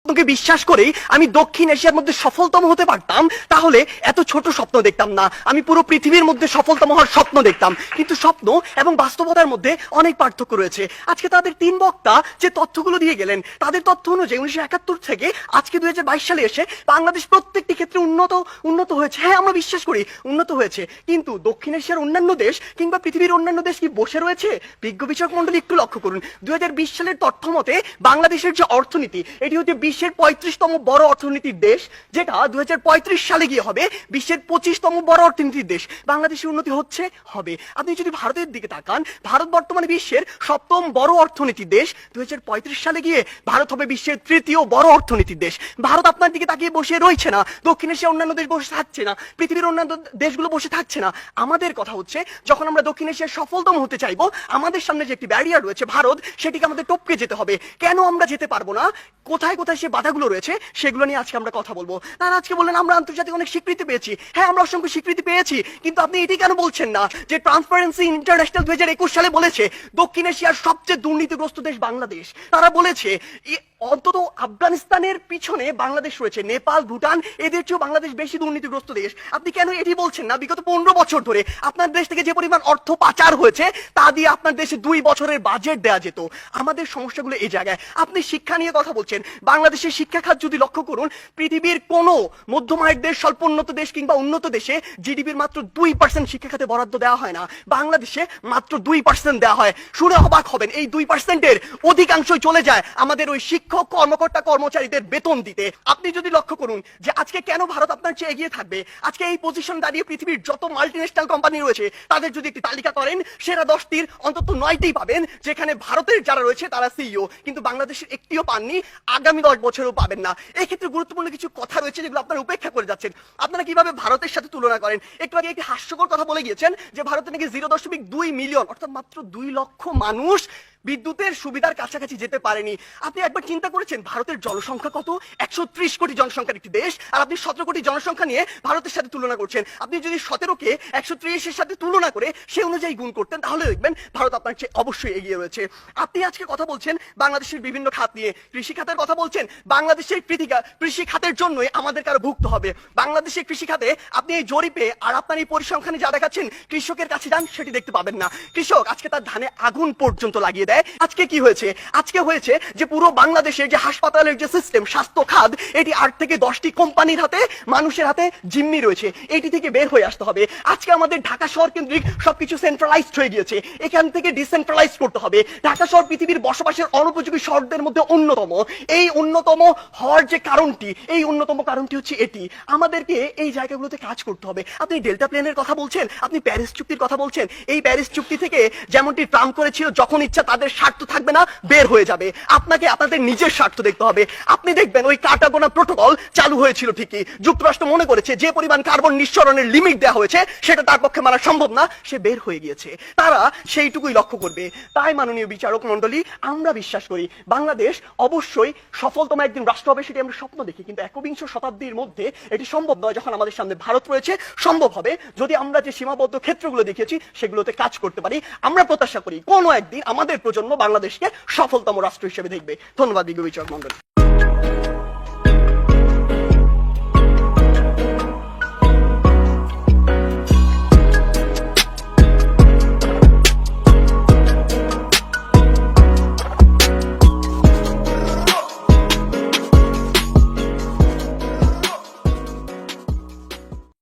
তোকে বিশ্বাস করেই আমি দক্ষিণ এশিয়ার মধ্যে সফলতম হতে পারতাম, তাহলে এত ছোট স্বপ্ন দেখতাম না, আমি পুরো পৃথিবীর মধ্যে সফলতম হওয়ার স্বপ্ন দেখতাম। কিন্তু স্বপ্ন এবং বাস্তবতার মধ্যে অনেক পার্থক্য রয়েছে। আজকে তাদের তিন বক্তা যে তথ্যগুলো দিয়ে গেলেন, তাদের তথ্য অনুযায়ী 1971 থেকে আজকে 2022 সালে এসে বাংলাদেশ প্রত্যেকটি ক্ষেত্রে উন্নত হয়েছে। হ্যাঁ, আমরা বিশ্বাস করি উন্নত হয়েছে, কিন্তু দক্ষিণ এশিয়ার অন্যান্য দেশ কিংবা পৃথিবীর অন্যান্য দেশ কি বসে রয়েছে? বিজ্ঞ বিচারক মন্ডলী একটু লক্ষ্য করুন, 2020 সালের তথ্য মতে বাংলাদেশের যে অর্থনীতি, এটি হচ্ছে বিশ্বের 35তম বড় অর্থনীতির দেশ, যেটা 2035 সালে গিয়ে হবে বিশ্বের 25তম বড় অর্থনীতির দেশ। বাংলাদেশের উন্নতি হচ্ছে, হবে। আপনি যদি ভারতের দিকে তাকান, ভারত বর্তমানে বিশ্বের 7ম বড় অর্থনীতির দেশ, 2035 সালে গিয়ে ভারত হবে বিশ্বের 3য় বড় অর্থনীতির দেশ। ভারত আপনার দিকে তাকিয়ে বসে রয়েছে না, দক্ষিণ এশিয়ার অন্যান্য দেশ বসে থাকছে না, পৃথিবীর অন্যান্য দেশগুলো বসে থাকছে না। আমাদের কথা হচ্ছে, যখন আমরা দক্ষিণ এশিয়ার সফলতম হতে চাইবো, আমাদের সামনে যে একটি ব্যারিয়ার রয়েছে ভারত, সেটিকে আমাদের টপকে যেতে হবে। কেন আমরা যেতে পারবো না, কোথায় কোথায় সে বাধাগুলো রয়েছে, সেগুলো নিয়ে আজকে আমরা কথা বলবো। তারা আজকে বললেন আমরা আন্তর্জাতিক অনেক স্বীকৃতি পেয়েছি। হ্যাঁ, আমরা অসংখ্য স্বীকৃতি পেয়েছি, কিন্তু আপনি এটি কেন বলছেন না যে ট্রান্সপারেন্সি ইন্টারন্যাশনাল 2021 সালে বলেছে দক্ষিণ এশিয়ার সবচেয়ে দুর্নীতিগ্রস্ত দেশ বাংলাদেশ। তারা বলেছে অন্তত আফগানিস্তানের পিছনে বাংলাদেশ রয়েছে, নেপাল, ভুটান, এদের চেয়েও বাংলাদেশ বেশি দুর্নীতিগ্রস্ত দেশ। আপনি কেন এটি বলছেন না? বিগত 15 বছর ধরে আপনার দেশ থেকে যে পরিমাণ অর্থ পাচার হয়েছে, তা দিয়ে আপনার দেশে 2 বছরের বাজেট দেওয়া যেত। আমাদের সমস্যাগুলো এই জায়গায়। আপনি শিক্ষা নিয়ে কথা বলছেন, বাংলাদেশের শিক্ষা খাত যদি লক্ষ্য করুন, পৃথিবীর কোন মধ্যম আয়ের দেশ, স্বল্প উন্নত দেশ কিংবা উন্নত দেশে জিডিপির মাত্র 2% শিক্ষা খাতে বরাদ্দ দেওয়া হয় না, বাংলাদেশে মাত্র 2% দেওয়া হয়। শুনে অবাক হবেন, এই 2%-এর অধিকাংশই চলে যায় আমাদের ওই শিক্ষক কর্মকর্তা কর্মচারীদের বেতন দিতে। আপনি যদি লক্ষ্য করুন যে আজকে কেন ভারত আপনার চেয়ে এগিয়ে থাকবে, আজকে এই পজিশন দাঁড়িয়ে পৃথিবীর যত মাল্টিন্যাশনাল কোম্পানি রয়েছে তাদের যদি একটি তালিকা করেন, সেরা 10টির অন্তত 9টি পাবেন যেখানে ভারতের যারা রয়েছে তারা সিইও, কিন্তু বাংলাদেশের একটিও পাননি, আগামী 10 বছরেও পাবেন না। এই ক্ষেত্রে গুরুত্বপূর্ণ কিছু কথা রয়েছে যেগুলো আপনারা উপেক্ষা করে যাচ্ছেন। আপনারা কিভাবে ভারতের সাথে তুলনা করেন? একটু আগে একটি হাস্যকর কথা বলে গিয়েছেন যে ভারতে নাকি 0.2 মিলিয়ন, অর্থাৎ মাত্র 2 লক্ষ মানুষ বিদ্যুতের সুবিধার কাছাকাছি যেতে পারেনি। আপনি একবার চিন্তা করেছেন ভারতের জনসংখ্যা কত? 130 কোটি জনসংখ্যার একটি দেশ, আর আপনি 17 কোটি জনসংখ্যা নিয়ে ভারতের সাথে তুলনা করছেন। আপনি যদি 17কে 130-এর সাথে তুলনা করে সে অনুযায়ী গুণ করতেন, তাহলে দেখবেন ভারত আপনার চেয়ে অবশ্যই এগিয়ে রয়েছে। আপনি আজকে কথা বলছেন বাংলাদেশের বিভিন্ন খাত নিয়ে, কৃষি খাতের কথা বলছেন। বাংলাদেশের কৃষি খাতের জন্যই আমাদের কারো ভুগতে হবে। বাংলাদেশের কৃষি খাতে আপনি এই জরিপে আর আপনার এই পরিসংখ্যানে যা দেখাচ্ছেন, কৃষকের কাছে যান সেটি দেখতে পাবেন না। কৃষক আজকে তার ধানে আগুন পর্যন্ত লাগিয়ে দেয়। আজকে কি হয়েছে? আজকে হয়েছে যে পুরো বাংলাদেশের যে হাসপাতালের যে সিস্টেম, স্বাস্থ্য খাত, এটি 8 থেকে 10টি কোম্পানির হাতে, মানুষের হাতে জিম্মি রয়েছে। এটি থেকে বের হয়ে আসতে হবে। আজকে আমাদের ঢাকা শহর কেন্দ্রিক সবকিছু সেন্ট্রালাইজড হয়ে গিয়েছে, এখান থেকে ডিসেন্ট্রালাইজ করতে হবে। ঢাকা শহর পৃথিবীর বসবাসের অনুপযোগী শহরদের মধ্যে অন্যতম। এই অন্যতম হওয়ার যে কারণটি, এই অন্যতম কারণটি হচ্ছে এটি। আমাদেরকে এই জায়গাগুলোতে কাজ করতে হবে। আপনি ডেল্টা প্লেনের কথা বলছেন, আপনি প্যারিস চুক্তির কথা বলছেন। এই প্যারিস চুক্তি থেকে যেমনটি ট্রাম্প করেছিল, যখন ইচ্ছা তাদের স্বার্থ থাকবে না, বের হয়ে যাবে। আপনাকে আপনাদের নিজের স্বার্থ দেখতে হবে। আপনি দেখবেন ওই কাটাগোনা প্রোটোকল চালু হয়েছিল ঠিকই, যুক্তরাষ্ট্র মনে করেছে যে পরিমাণ কার্বন নিঃসরণের লিমিট দেওয়া হয়েছে সেটা তার পক্ষে মানা সম্ভব না, সে বের হয়ে গিয়েছে। তারা সেইটুকুই লক্ষ্য করবে। তাই মাননীয় বিচারক মন্ডলী, আমরা বিশ্বাস করি বাংলাদেশ অবশ্যই সফলতম একদিন রাষ্ট্র হবে, সেটি আমরা স্বপ্ন দেখি, কিন্তু 21 শতাব্দীর মধ্যে এটি সম্ভব নয়। যখন আমাদের সামনে ভারত রয়েছে, সম্ভব হবে যদি আমরা যে সীমাবদ্ধ ক্ষেত্রগুলো দেখিয়েছি সেগুলোতে কাজ করতে পারি। আমরা প্রত্যাশা করি কোনো একদিন আমাদের প্রজন্ম বাংলাদেশকে সফলতম রাষ্ট্র হিসেবে দেখবে। ধন্যবাদ বিজ্ঞ বিচারক মন্ডলী।